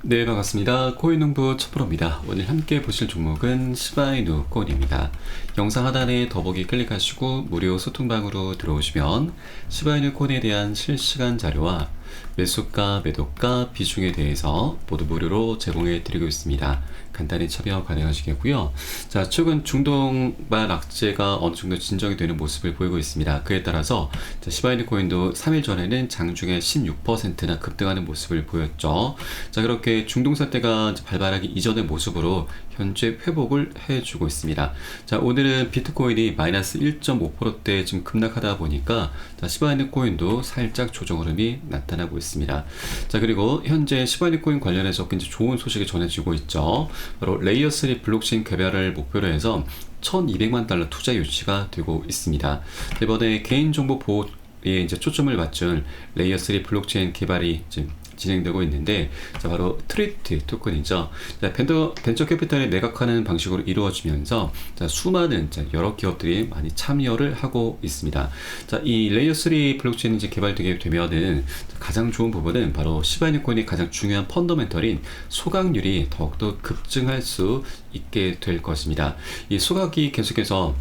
네, 반갑습니다. 코인농부 첩프로입니다. 오늘 함께 보실 종목은 시바이누 코인입니다. 영상 하단에 더보기 클릭하시고 무료 소통방으로 들어오시면 시바이누 코인에 대한 실시간 자료와 매수가, 매도가, 비중에 대해서 모두 무료로 제공해 드리고 있습니다. 간단히 참여 가능하시겠고요. 자, 최근 중동발 악재가 어느 정도 진정이 되는 모습을 보이고 있습니다. 그에 따라서 시바이누 코인도 3일 전에는 장중에 16%나 급등하는 모습을 보였죠. 자, 그렇게 중동 사태가 발발하기 이전의 모습으로 현재 회복을 해주고 있습니다. 자, 오늘은 비트코인이 마이너스 1.5%대 좀 급락하다 보니까 시바이누 코인도 살짝 조정 흐름이 나타나고 있습니다. 자, 그리고 현재 시바이누 코인 관련해서 굉장히 좋은 소식이 전해지고 있죠. 바로 레이어 3 블록체인 개발을 목표로 해서 1200만 달러 투자 유치가 되고 있습니다. 이번에 개인정보 보호에 이제 초점을 맞춘 레이어 3 블록체인 개발이 지금 진행되고 있는데, 자, 바로 트리트 토큰이죠. 자, 벤처 캐피탈에 매각하는 방식으로 이루어지면서 자, 수많은 여러 기업들이 많이 참여를 하고 있습니다. 자, 이 레이어 3 블록체인이 이제 개발되게 되면은 가장 좋은 부분은 바로 시바이누 코인의 가장 중요한 펀더멘털인 소각률이 더욱더 급증할 수 있게 될 것입니다. 이 소각이 계속해서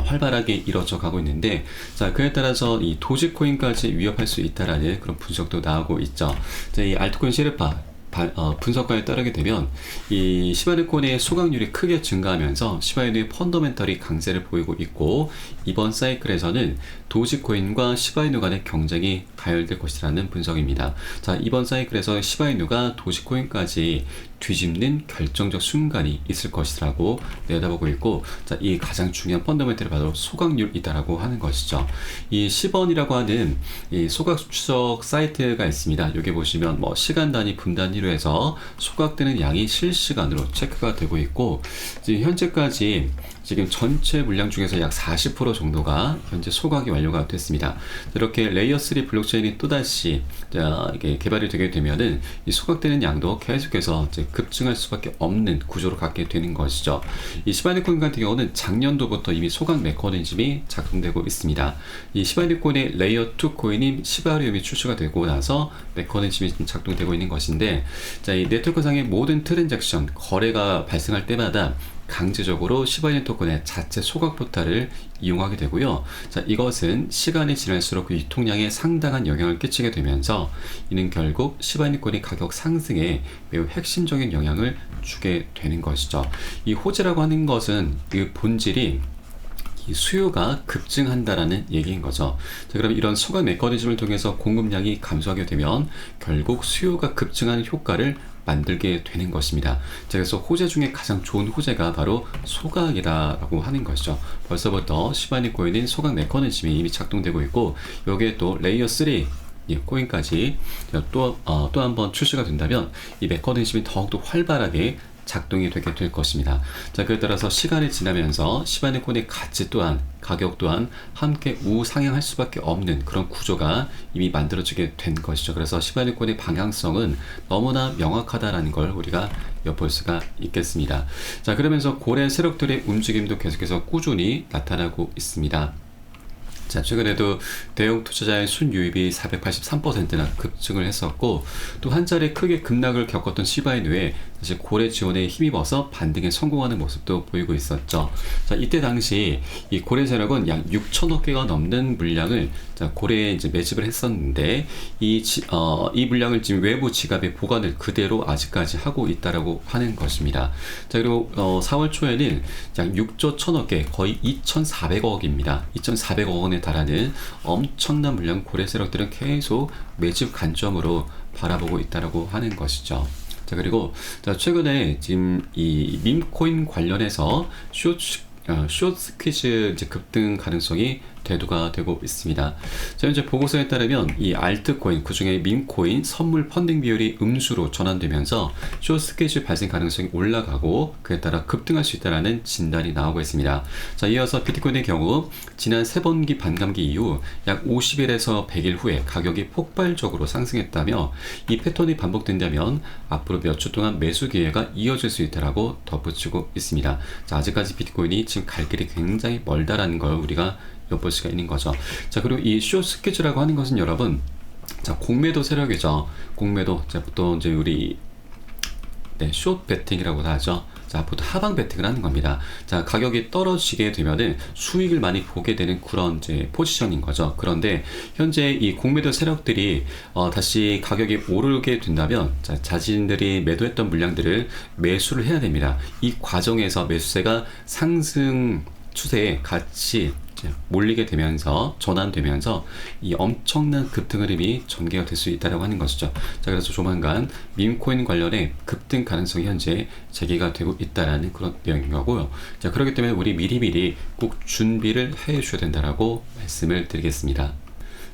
활발하게 이루어져 가고 있는데, 자, 그에 따라서 이 도지코인까지 위협할 수 있다라는 그런 분석도 나오고 있죠. 자, 이 알트코인 셰르파 분석가에 따르게 되면 이 시바이누 코인의 소각률이 크게 증가하면서 시바이누의 펀더멘털이 강세를 보이고 있고, 이번 사이클에서는 도지코인과 시바이누 간의 경쟁이 가열될 것이라는 분석입니다. 자, 이번 사이클에서 시바이누가 도지코인까지 뒤집는 결정적 순간이 있을 것이라고 내다보고 있고, 자, 이 가장 중요한 펀더멘털이 바로 소각률이다라고 하는 것이죠. 이 10원이라고 하는 이 소각 추적 사이트가 있습니다. 여기 보시면 뭐 시간 단위, 분 단위로 해서 소각되는 양이 실시간으로 체크가 되고 있고, 지금 현재까지 지금 전체 물량 중에서 약 40% 정도가 현재 소각이 완료가 됐습니다. 이렇게 레이어 3 블록체인이 또다시 이게 개발이 되게 되면은 이 소각되는 양도 계속해서 이제 급증할 수밖에 없는 구조로 갖게 되는 것이죠. 이 시바이누 코인 같은 경우는 작년도부터 이미 소각 메커니즘이 작동되고 있습니다. 이 시바이누 코인의 레이어 2 코인인 시바리움이 출시가 되고 나서 메커니즘이 좀 작동되고 있는 것인데, 자, 이 네트워크상의 모든 트랜잭션 거래가 발생할 때마다 강제적으로 시바이누 토큰의 자체 소각 포탈을 이용하게 되고요. 자, 이것은 시간이 지날수록 그 유통량에 상당한 영향을 끼치게 되면서 이는 결국 시바이누 코인의 가격 상승에 매우 핵심적인 영향을 주게 되는 것이죠. 이 호재라고 하는 것은 그 본질이 이 수요가 급증한다라는 얘기인 거죠. 자, 그럼 이런 소각 메커니즘을 통해서 공급량이 감소하게 되면 결국 수요가 급증하는 효과를 만들게 되는 것입니다. 자, 그래서 호재 중에 가장 좋은 호재가 바로 소각이라고 하는 것이죠. 벌써부터 시바이누 코인인 소각 메커니즘이 이미 작동되고 있고, 여기에 또 레이어 3 코인까지 또 한 번 출시가 된다면 이 메커니즘이 더욱더 활발하게 작동이 되게 될 것입니다. 자, 그에 따라서 시간이 지나면서 시바이누 코인의 가치 또한, 가격 또한 함께 우상향할 수밖에 없는 그런 구조가 이미 만들어지게 된 것이죠. 그래서 시바이누 코인의 방향성은 너무나 명확하다라는 걸 우리가 엿볼 수가 있겠습니다. 자, 그러면서 고래 세력들의 움직임도 계속해서 꾸준히 나타나고 있습니다. 자, 최근에도 대형 투자자의 순유입이 483%나 급증을 했었고, 또 한 차례 크게 급락을 겪었던 시바이누에 다시 고래 지원에 힘입어서 반등에 성공하는 모습도 보이고 있었죠. 자, 이때 당시 이 고래 세력은 약 6천억 개가 넘는 물량을 고래에 이제 매집을 했었는데, 이 물량을 지금 외부 지갑에 보관을 그대로 아직까지 하고 있다라고 하는 것입니다. 자, 그리고 4월 초에는 약 6조 1천억 개, 거의 2,400억입니다. 2,400억 원에 달하는 엄청난 물량 고래 세력들은 계속 매집 관점으로 바라보고 있다라고 하는 것이죠. 자, 그리고 최근에 지금 이 밈코인 관련해서 숏 스퀴즈 이제 급등 가능성이 대두가 되고 있습니다. 자, 현재 보고서에 따르면 이 알트코인, 그중에 밈코인 선물 펀딩 비율이 음수로 전환되면서 숏 스퀴즈 발생 가능성이 올라가고 그에 따라 급등할 수 있다는 진단이 나오고 있습니다. 자, 이어서 비트코인의 경우 지난 3번기 반감기 이후 약 50일에서 100일 후에 가격이 폭발적으로 상승했다며 이 패턴이 반복된다면 앞으로 몇 주 동안 매수 기회가 이어질 수 있다라고 덧붙이고 있습니다. 자, 아직까지 비트코인이 지금 갈 길이 굉장히 멀다라는 걸 우리가 엿볼 수가 있는 거죠. 자, 그리고 이 숏 스퀴즈라고 하는 것은 여러분, 자, 공매도 세력이죠. 공매도, 자, 보통 이제 우리 네, 숏 베팅이라고도 하죠. 자, 보통 하방 베팅을 하는 겁니다. 자, 가격이 떨어지게 되면은 수익을 많이 보게 되는 그런 이제 포지션인 거죠. 그런데 현재 이 공매도 세력들이 다시 가격이 오르게 된다면 자신들이 매도했던 물량들을 매수를 해야 됩니다. 이 과정에서 매수세가 상승 추세에 같이 몰리게 되면서 전환되면서 이 엄청난 급등 흐름이 전개가 될 수 있다고 하는 것이죠. 자, 그래서 조만간 밈코인 관련해 급등 가능성이 현재 제기가 되고 있다라는 그런 내용인 거고요. 자, 그렇기 때문에 우리 미리미리 꼭 준비를 해 주셔야 된다라고 말씀을 드리겠습니다.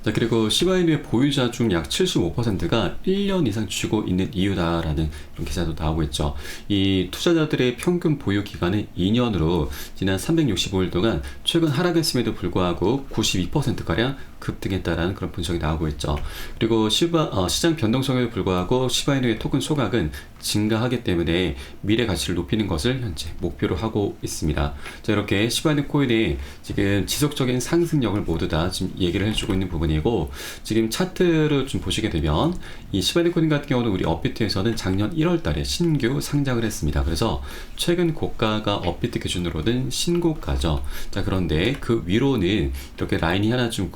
자, 그리고 시바이누의 보유자 중 약 75%가 1년 이상 쥐고 있는 이유다라는 그런 기사도 나오고 있죠. 이 투자자들의 평균 보유 기간은 2년으로 지난 365일 동안 최근 하락했음에도 불구하고 92%가량 급등했다라는 그런 분석이 나오고 있죠. 그리고 시장 변동성에도 불구하고 시바이누의 토큰 소각은 증가하기 때문에 미래 가치를 높이는 것을 현재 목표로 하고 있습니다. 자, 이렇게 시바이누 코인이 지금 지속적인 상승력을 모두 다 지금 얘기를 해주고 있는 부분이고, 지금 차트를 좀 보시게 되면 이 시바이누 코인 같은 경우는 우리 업비트에서는 작년 1월 달에 신규 상장을 했습니다. 그래서 최근 고가가 업비트 기준으로는 신고가죠. 자, 그런데 그 위로는 이렇게 라인이 하나 좀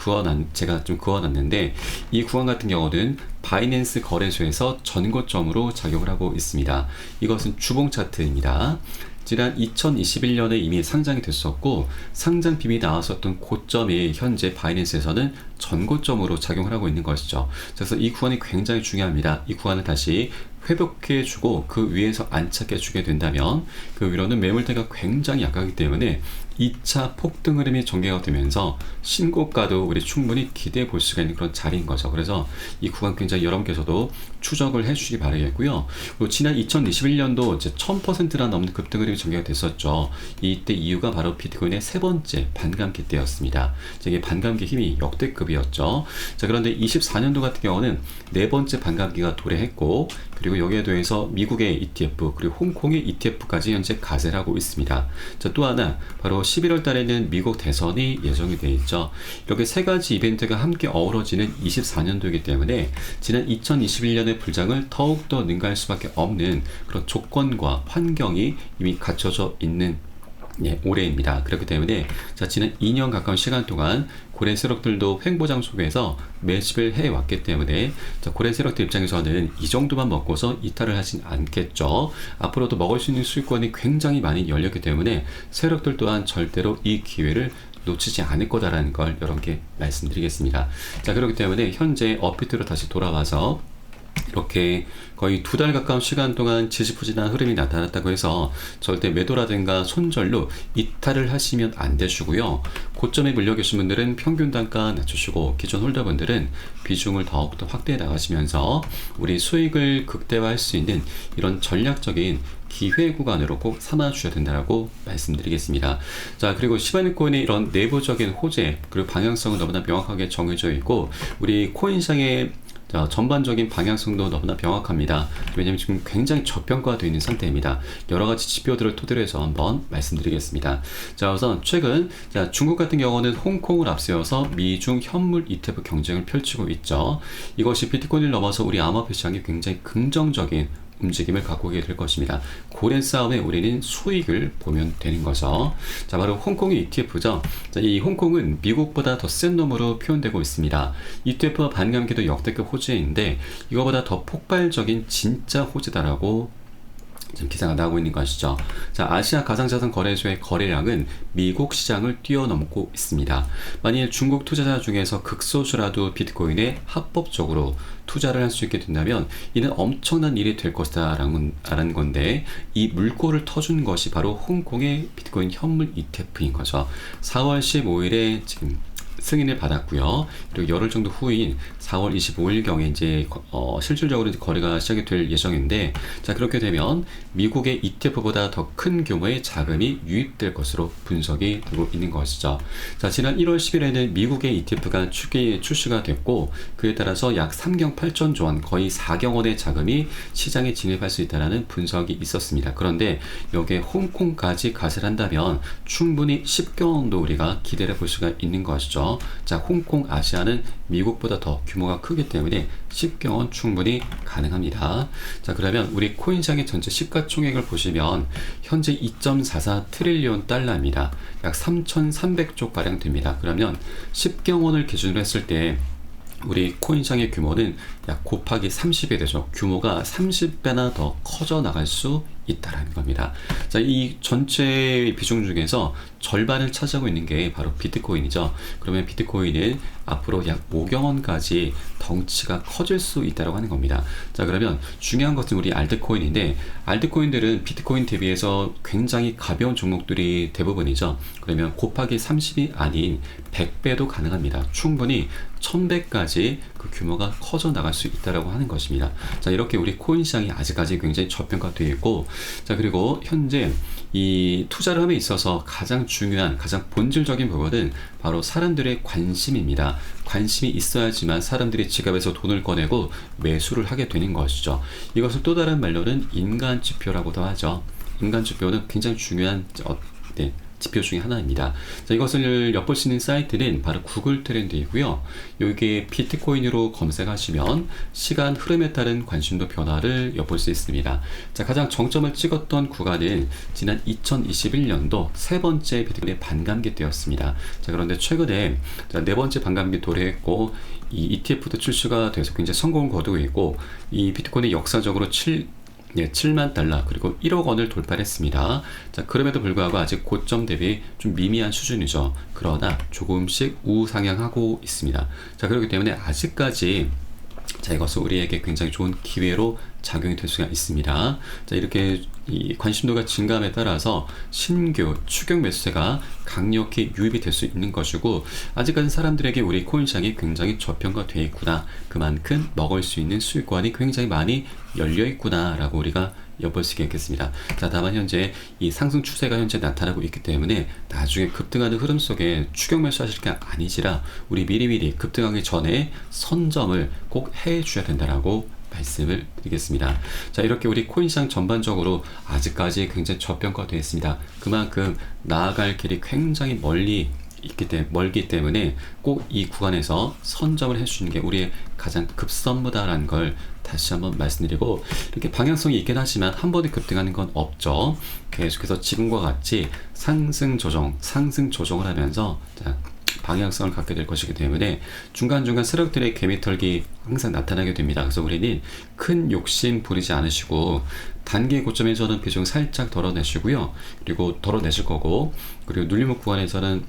제가 좀 그어놨는데, 이 구간 같은 경우는 바이낸스 거래소에서 전고점으로 작용을 하고 있습니다. 이것은 주봉 차트입니다. 지난 2021년에 이미 상장이 됐었고, 상장 빔이 나왔었던 고점이 현재 바이낸스에서는 전고점으로 작용을 하고 있는 것이죠. 그래서 이 구간이 굉장히 중요합니다. 이 구간을 다시 회복해주고 그 위에서 안착해주게 된다면 그 위로는 매물대가 굉장히 약하기 때문에 2차 폭등 흐름이 전개가 되면서 신고가도 우리 충분히 기대해 볼 수가 있는 그런 자리인 거죠. 그래서 이 구간 굉장히 여러분께서도 추적을 해주시기 바라겠고요. 그리고 지난 2021년도 이제 1000%나 넘는 급등 흐름이 전개가 됐었죠. 이때 이유가 바로 비트코인의 세 번째 반감기 때였습니다. 이게 반감기 힘이 역대급이었죠. 자, 그런데 24년도 같은 경우는 네 번째 반감기가 도래했고, 그리고 여기에 더해서 미국의 ETF 그리고 홍콩의 ETF까지 현재 가세를 하고 있습니다. 자, 또 하나 바로 11월 달에는 미국 대선이 예정이 되어 있죠. 이렇게 세 가지 이벤트가 함께 어우러지는 24년도이기 때문에 지난 2021년의 불장을 더욱더 능가할 수밖에 없는 그런 조건과 환경이 이미 갖춰져 있는 올해입니다. 그렇기 때문에 지난 2년 가까운 시간 동안 고래 세력들도 횡보장 속에서 매집을 해왔기 때문에 고래 세력들 입장에서는 이 정도만 먹고서 이탈을 하진 않겠죠. 앞으로도 먹을 수 있는 수익권이 굉장히 많이 열렸기 때문에 세력들 또한 절대로 이 기회를 놓치지 않을 거다라는 걸 여러분께 말씀드리겠습니다. 자, 그렇기 때문에 현재 업비트로 다시 돌아와서 이렇게 거의 2달 가까운 시간 동안 지지부진한 흐름이 나타났다고 해서 절대 매도라든가 손절로 이탈을 하시면 안 되시고요. 고점에 물려 계신 분들은 평균 단가 낮추시고, 기존 홀더분들은 비중을 더욱더 확대해 나가시면서 우리 수익을 극대화할 수 있는 이런 전략적인 기회 구간으로 꼭 삼아 주셔야 된다고 말씀드리겠습니다. 자, 그리고 시바이누 코인의 이런 내부적인 호재 그리고 방향성은 너무나 명확하게 정해져 있고, 우리 코인 시장의 전반적인 방향성도 너무나 명확합니다. 왜냐하면 지금 굉장히 저평가되어 있는 상태입니다. 여러가지 지표들을 토대로 해서 한번 말씀드리겠습니다. 자, 우선 최근 중국 같은 경우는 홍콩을 앞세워서 미중 현물 ETF 경쟁을 펼치고 있죠. 이것이 비트코인을 넘어서 우리 암호화폐 시장에 굉장히 긍정적인 움직임을 갖고 오게 될 것입니다. 고래 싸움에 우리는 수익을 보면 되는 거죠. 자, 바로 홍콩의 ETF죠. 자, 이 홍콩은 미국보다 더 센 놈으로 표현되고 있습니다. ETF와 반감기도 역대급 호재인데 이거보다 더 폭발적인 진짜 호재다라고 지금 기사가 나오고 있는 것이죠. 자, 아시아 가상자산 거래소의 거래량은 미국 시장을 뛰어넘고 있습니다. 만일 중국 투자자 중에서 극소수라도 비트코인에 합법적으로 투자를 할 수 있게 된다면 이는 엄청난 일이 될 것이다라는 건데, 이 물꼬를 터준 것이 바로 홍콩의 비트코인 현물 ETF인 거죠. 4월 15일에 지금 승인을 받았고요. 그리고 열흘 정도 후인 4월 25일경에 이제 실질적으로 이제 거래가 시작이 될 예정인데, 자, 그렇게 되면 미국의 ETF보다 더 큰 규모의 자금이 유입될 것으로 분석이 되고 있는 것이죠. 자, 지난 1월 10일에는 미국의 ETF가 출시가 됐고, 그에 따라서 약 3경 8천조 원, 거의 4경 원의 자금이 시장에 진입할 수 있다는 분석이 있었습니다. 그런데 여기에 홍콩까지 가세를 한다면 충분히 10경 원도 우리가 기대를 볼 수가 있는 것이죠. 있죠. 자, 홍콩, 아시아는 미국보다 더 규모가 크기 때문에 10경원 충분히 가능합니다. 자, 그러면 우리 코인 시장의 전체 시가총액을 보시면 현재 2.44 트릴리온 달러입니다. 약 3,300조 가량 됩니다. 그러면 10경원을 기준으로 했을 때 우리 코인 시장의 규모는 약 곱하기 30이 되죠. 규모가 30배나 더 커져 나갈 수 있다라는 겁니다. 자, 이 전체 비중 중에서 절반을 차지하고 있는 게 바로 비트코인이죠. 그러면 비트코인은 앞으로 약 5경원까지 덩치가 커질 수 있다고 하는 겁니다. 자, 그러면 중요한 것은 우리 알트코인인데, 알트코인들은 비트코인 대비해서 굉장히 가벼운 종목들이 대부분이죠. 그러면 곱하기 30이 아닌 100배도 가능합니다. 충분히 1000배까지 그 규모가 커져 나갈 수 있다고 하는 것입니다. 자, 이렇게 우리 코인 시장이 아직까지 굉장히 저평가되어 있고, 자, 그리고 현재 이 투자를 함에 있어서 가장 중요한, 가장 본질적인 부분은 바로 사람들의 관심입니다. 관심이 있어야지만 사람들이 지갑에서 돈을 꺼내고 매수를 하게 되는 것이죠. 이것을 또 다른 말로는 인간 지표라고도 하죠. 인간 지표는 굉장히 중요한 지표 중에 하나입니다. 자, 이것을 엿볼 수 있는 사이트는 바로 구글 트렌드이고요. 여기에 비트코인으로 검색하시면 시간 흐름에 따른 관심도 변화를 엿볼 수 있습니다. 자, 가장 정점을 찍었던 구간은 지난 2021년도 세 번째 비트코인의 반감기 때였습니다. 자, 그런데 최근에 네 번째 반감기 도래했고, 이 ETF도 출시가 돼서 굉장히 성공을 거두고 있고, 이 비트코인이 역사적으로 7만 달러 그리고 1억 원을 돌파했습니다. 자, 그럼에도 불구하고 아직 고점 대비 좀 미미한 수준이죠. 그러나 조금씩 우상향하고 있습니다. 자, 그렇기 때문에 아직까지 자, 이것은 우리에게 굉장히 좋은 기회로 작용이 될 수가 있습니다. 자, 이렇게 이 관심도가 증가함에 따라서 신규 추격 매수세가 강력히 유입이 될 수 있는 것이고, 아직까지 사람들에게 우리 코인 시장이 굉장히 저평가되어 있구나, 그만큼 먹을 수 있는 수익권이 굉장히 많이 열려 있구나 라고 우리가 엿볼 수 있겠습니다. 자, 다만 현재 이 상승 추세가 현재 나타나고 있기 때문에 나중에 급등하는 흐름 속에 추격 매수하실 게 아니지라 우리 미리미리 급등하기 전에 선점을 꼭 해주셔야 된다라고 말씀을 드리겠습니다. 자, 이렇게 우리 코인 시장 전반적으로 아직까지 굉장히 저평가되어 있습니다. 그만큼 나아갈 길이 굉장히 멀기 때문에 꼭 이 구간에서 선점을 해주시는 게 우리의 가장 급선무다라는 걸 다시 한번 말씀드리고, 이렇게 방향성이 있긴 하지만 한 번에 급등하는 건 없죠. 계속해서 지금과 같이 상승 조정을 하면서 방향성을 갖게 될 것이기 때문에 중간중간 세력들의 개미털기 항상 나타나게 됩니다. 그래서 우리는 큰 욕심 부리지 않으시고 단기 고점에서는 비중 살짝 덜어내시고요. 그리고 덜어내실 거고, 그리고 눌림목 구간에서는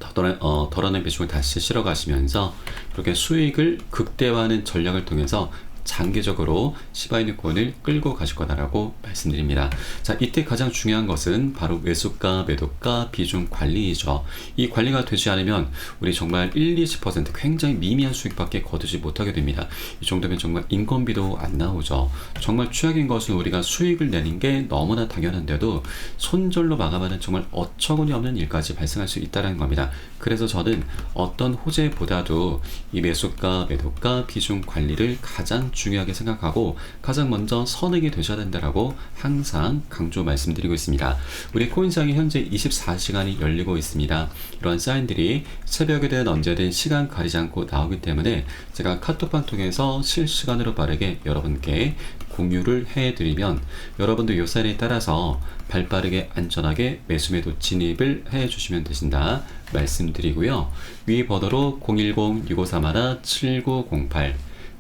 덜어낸 비중을 다시 실어 가시면서 그렇게 수익을 극대화하는 전략을 통해서 장기적으로 시바이누 코인을 끌고 가실 거다라고 말씀드립니다. 자, 이때 가장 중요한 것은 바로 매수가, 매도가, 비중 관리이죠. 이 관리가 되지 않으면 우리 정말 1-20% 굉장히 미미한 수익밖에 거두지 못하게 됩니다. 이 정도면 정말 인건비도 안 나오죠. 정말 최악인 것은 우리가 수익을 내는 게 너무나 당연한데도 손절로 마감하는 정말 어처구니 없는 일까지 발생할 수 있다는 겁니다. 그래서 저는 어떤 호재보다도 이 매수가, 매도가, 비중 관리를 가장 중요하게 생각하고 가장 먼저 선행이 되셔야 된다라고 항상 강조 말씀드리고 있습니다. 우리 코인시장이 현재 24시간이 열리고 있습니다. 이러한 사인들이 새벽이든 언제든 시간 가리지 않고 나오기 때문에 제가 카톡방 통해서 실시간으로 빠르게 여러분께 공유를 해드리면 여러분도 이 사인에 따라서 발빠르게 안전하게 매수매도 진입을 해주시면 되신다 말씀드리고요. 위 번호로 010-6531-7908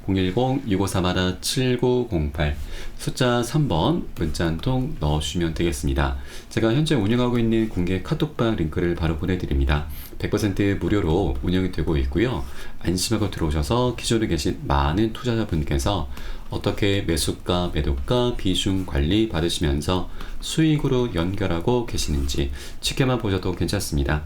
010-6531-7908 숫자 3번 문자 한 통 넣어주시면 되겠습니다. 제가 현재 운영하고 있는 공개 카톡방 링크를 바로 보내드립니다. 100% 무료로 운영이 되고 있고요. 안심하고 들어오셔서 기존에 계신 많은 투자자분께서 어떻게 매수가, 매도가, 비중 관리 받으시면서 수익으로 연결하고 계시는지 지켜만 보셔도 괜찮습니다.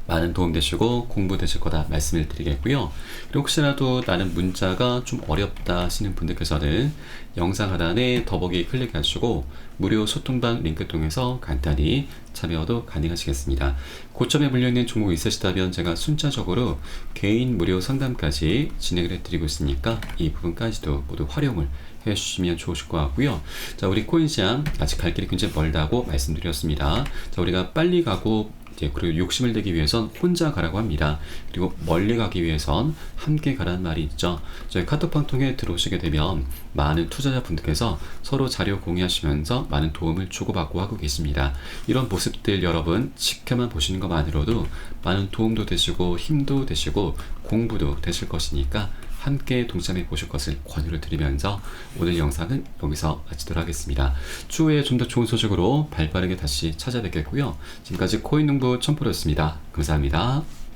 많은 도움 되시고 공부 되실 거다 말씀을 드리겠고요. 그리고 혹시라도 나는 문자가 좀 어렵다 하시는 분들께서는 영상 하단에 더보기 클릭하시고 무료 소통방 링크 통해서 간단히 참여도 가능하시겠습니다. 고점에 물려있는 종목이 있으시다면 제가 순차적으로 개인 무료 상담까지 진행을 해드리고 있으니까 이 부분까지도 모두 활용을 해주시면 좋으실 것 같고요. 자, 우리 코인시장 아직 갈 길이 굉장히 멀다고 말씀드렸습니다. 자, 우리가 빨리 가고 그리고 욕심을 내기 위해선 혼자 가라고 합니다. 그리고 멀리 가기 위해선 함께 가라는 말이 있죠. 저희 카톡방 통해 들어오시게 되면 많은 투자자분들께서 서로 자료 공유하시면서 많은 도움을 주고받고 하고 계십니다. 이런 모습들 여러분 지켜만 보시는 것만으로도 많은 도움도 되시고 힘도 되시고 공부도 되실 것이니까 함께 동참해 보실 것을 권유를 드리면서 오늘 영상은 여기서 마치도록 하겠습니다. 추후에 좀 더 좋은 소식으로 발빠르게 다시 찾아뵙겠고요. 지금까지 코인농부 첨프로였습니다. 감사합니다.